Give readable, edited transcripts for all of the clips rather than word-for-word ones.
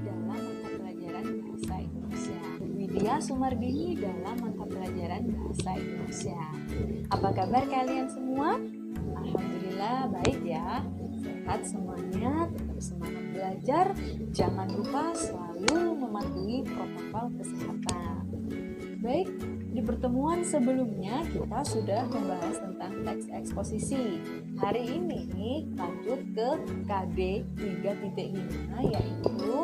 dalam mata pelajaran Bahasa Indonesia. Widya Sumardini dalam mata pelajaran Bahasa Indonesia. Apa kabar kalian semua? Alhamdulillah baik ya. Sehat semuanya, tetap semangat belajar. Jangan lupa selalu mematuhi protokol kesehatan. Baik, di pertemuan sebelumnya kita sudah membahas tentang teks eksposisi. Hari ini lanjut ke KD 3.5 yaitu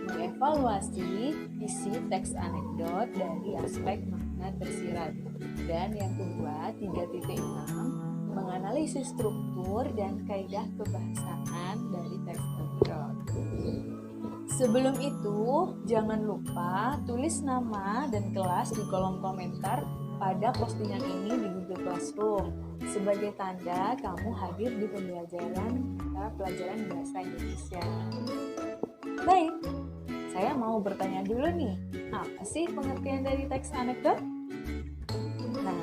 mengevaluasi isi teks anekdot dari aspek makna tersirat. Dan yang kedua 3.6 menganalisis struktur dan kaidah kebahasaan dari teks anekdot. Sebelum itu, jangan lupa tulis nama dan kelas di kolom komentar pada postingan ini di Google Classroom sebagai tanda kamu hadir di pelajaran Bahasa Indonesia. Baik, saya mau bertanya dulu nih, apa sih pengertian dari teks anekdot? Nah,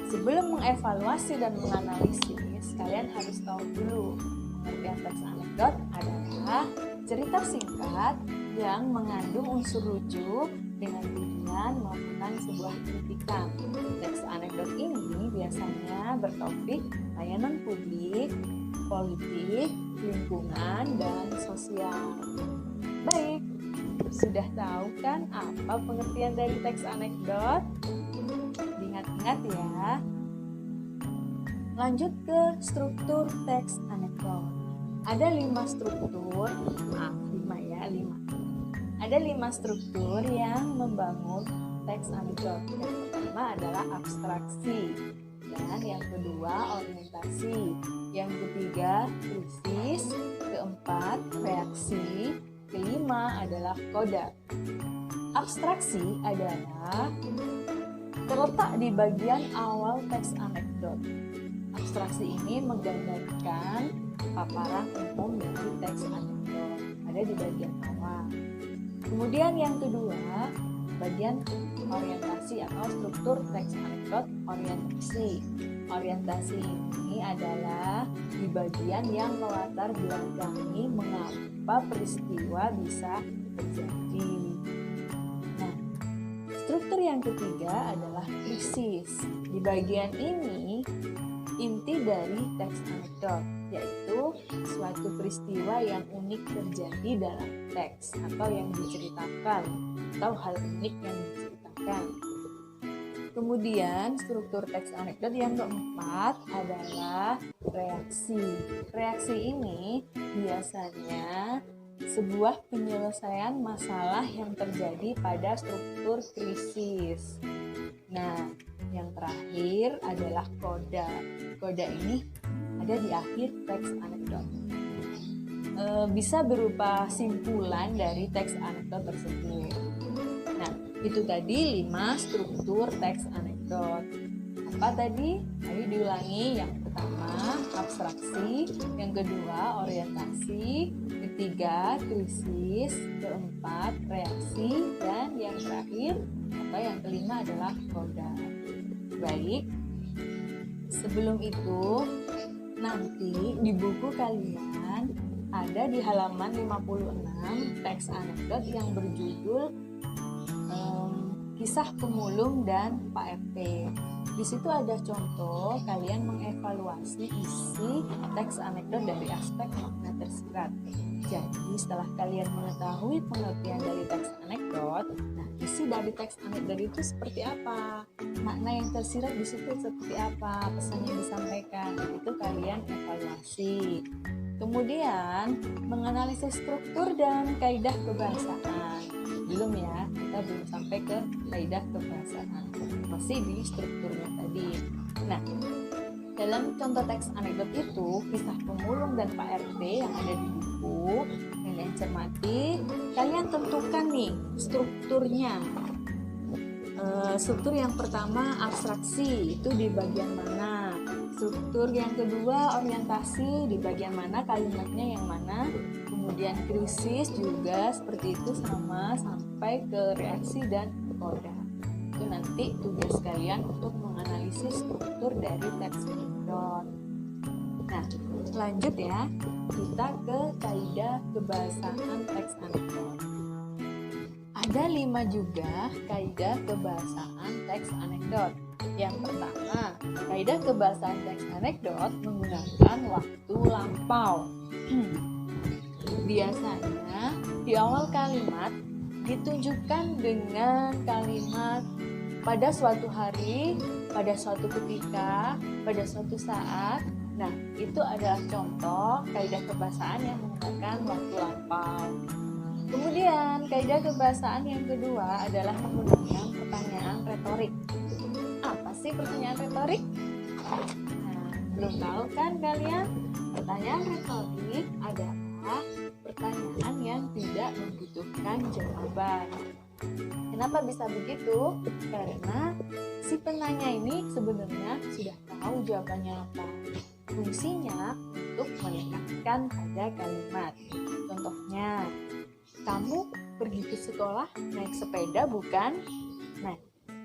sebelum mengevaluasi dan menganalisis, kalian harus tahu dulu pengertian teks anekdot adalah cerita singkat yang mengandung unsur lucu dengan tujuan melakukan sebuah kritikan. Teks anekdot ini biasanya bertopik layanan publik, politik, lingkungan, dan sosial. Baik, sudah tahu kan apa pengertian dari teks anekdot? Diingat-ingat ya. Lanjut ke struktur teks anekdot. Ada 5 struktur, Ada 5 struktur yang membangun teks anekdot. Yang pertama adalah abstraksi, dan yang kedua orientasi, yang ketiga krisis, keempat reaksi, kelima adalah koda. Abstraksi adalah terletak di bagian awal teks anekdot. Abstraksi ini menggambarkan paparan umum dari teks anekdot, ada di bagian awal. Kemudian yang kedua, bagian orientasi atau struktur teks anekdot orientasi. Orientasi ini adalah di bagian yang melatar belakangi mengapa peristiwa bisa terjadi. Nah, struktur yang ketiga adalah krisis. Di bagian ini inti dari teks anekdot, yaitu suatu peristiwa yang unik terjadi dalam teks atau yang diceritakan, atau hal unik yang diceritakan. Kemudian struktur teks anekdot yang keempat adalah reaksi. Reaksi ini biasanya sebuah penyelesaian masalah yang terjadi pada struktur krisis. Nah, yang terakhir adalah koda. Koda ini ada di akhir teks anekdot. Bisa berupa simpulan dari teks anekdot tersebut. Nah, itu tadi 5 struktur teks anekdot. Apa tadi? Ayo diulangi. Yang pertama, abstraksi. Yang kedua, orientasi. Ketiga, krisis. Keempat, reaksi. Dan yang terakhir, atau yang kelima adalah koda. Baik, sebelum itu nanti di buku kalian ada di halaman 56 teks anekdot yang berjudul Kisah Pemulung dan Pak RT. Di situ ada contoh kalian mengevaluasi isi teks anekdot dari aspek makna tersirat. Jadi setelah kalian mengetahui pengertian dari teks anekdot, nah isi dari teks anekdot itu seperti apa? Makna yang tersirat di situ seperti apa? Pesan yang disampaikan, itu kalian evaluasi. Kemudian menganalisis struktur dan kaidah kebahasaan. Belum ya, kita belum sampai ke kaidah kebahasaan. Masih di strukturnya tadi. Nah, dalam contoh teks anekdot itu, kisah pemulung dan Pak RT yang ada di buku, kalian cermati, kalian tentukan nih strukturnya. Struktur yang pertama abstraksi, itu di bagian mana? Struktur yang kedua orientasi, di bagian mana, kalimatnya yang mana? Kemudian krisis juga seperti itu sama sampai ke reaksi dan koda. Itu nanti tugas kalian untuk menganalisis struktur dari teks anekdot. Nah, lanjut ya, kita ke kaidah kebahasaan teks anekdot. Ada 5 juga kaidah kebahasaan teks anekdot. Yang pertama, kaidah kebahasaan teks anekdot menggunakan waktu lampau. Biasanya di awal kalimat ditunjukkan dengan kalimat pada suatu hari, pada suatu ketika, pada suatu saat. Nah, itu adalah contoh kaidah kebahasaan yang menggunakan waktu lampau. Kemudian, kaidah kebahasaan yang kedua adalah menggunakan pertanyaan retorik. Apa sih pertanyaan retorik? Nah, belum tahu kan kalian? Pertanyaan retorik adalah pertanyaan yang tidak membutuhkan jawaban. Kenapa bisa begitu? Karena si penanya ini sebenarnya sudah tahu jawabannya apa. Fungsinya untuk menekankan pada kalimat. Contohnya, kamu pergi ke sekolah naik sepeda bukan? Nah,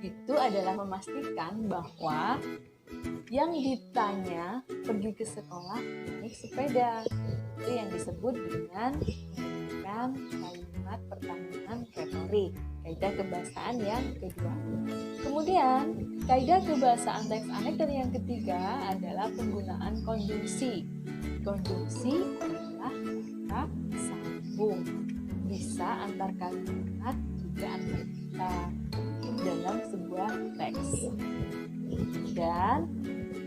itu adalah memastikan bahwa yang ditanya pergi ke sekolah naik sepeda. Itu yang disebut dengan menggunakan kalimat pertanyaan retorik. Kaidah kebahasaan yang kedua. Kemudian, kaidah kebahasaan teks anekdot yang ketiga adalah penggunaan konjungsi. Konjungsi adalah kata sambung. Bisa antar kalimat, juga antar kata dalam sebuah teks. Dan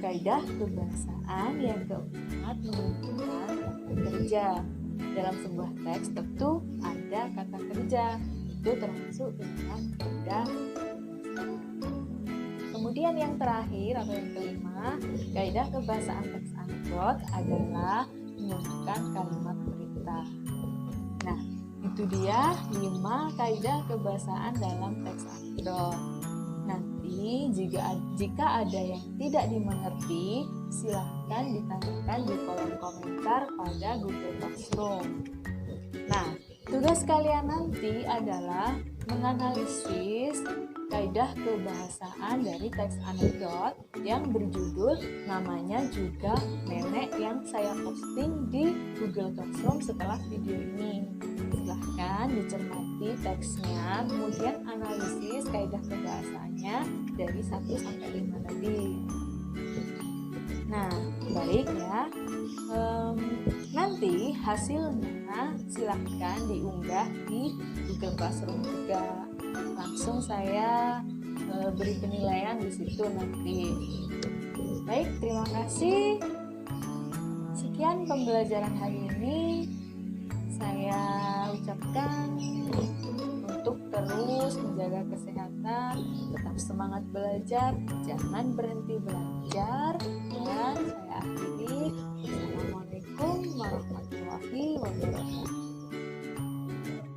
kaidah kebahasaan yang keempat menggunakan kata kerja. Dalam sebuah teks tentu ada kata kerja, itu termasuk dalam kaidah. Kemudian yang terakhir atau yang kelima, kaidah kebahasaan teks anekdot adalah menggunakan kalimat perintah. Nah, itu dia 5 kaidah kebahasaan dalam teks anekdot. Nanti jika ada yang tidak dimengerti, silahkan ditanyakan di kolom komentar pada Google Classroom. Nah, tugas kalian nanti adalah menganalisis kaidah kebahasaan dari teks anekdot yang berjudul namanya juga nenek yang saya posting di Google Classroom setelah video ini. Silahkan dicermati teksnya, kemudian analisis kaidah kebahasaannya dari 1 sampai 5 tadi. Nah, baik ya. Nanti hasilnya silahkan diunggah di Google Classroom juga. Langsung saya beri penilaian di situ nanti. Baik, terima kasih. Sekian pembelajaran hari ini. Saya ucapkan untuk terus menjaga kesehatan, tetap semangat belajar, jangan berhenti belajar.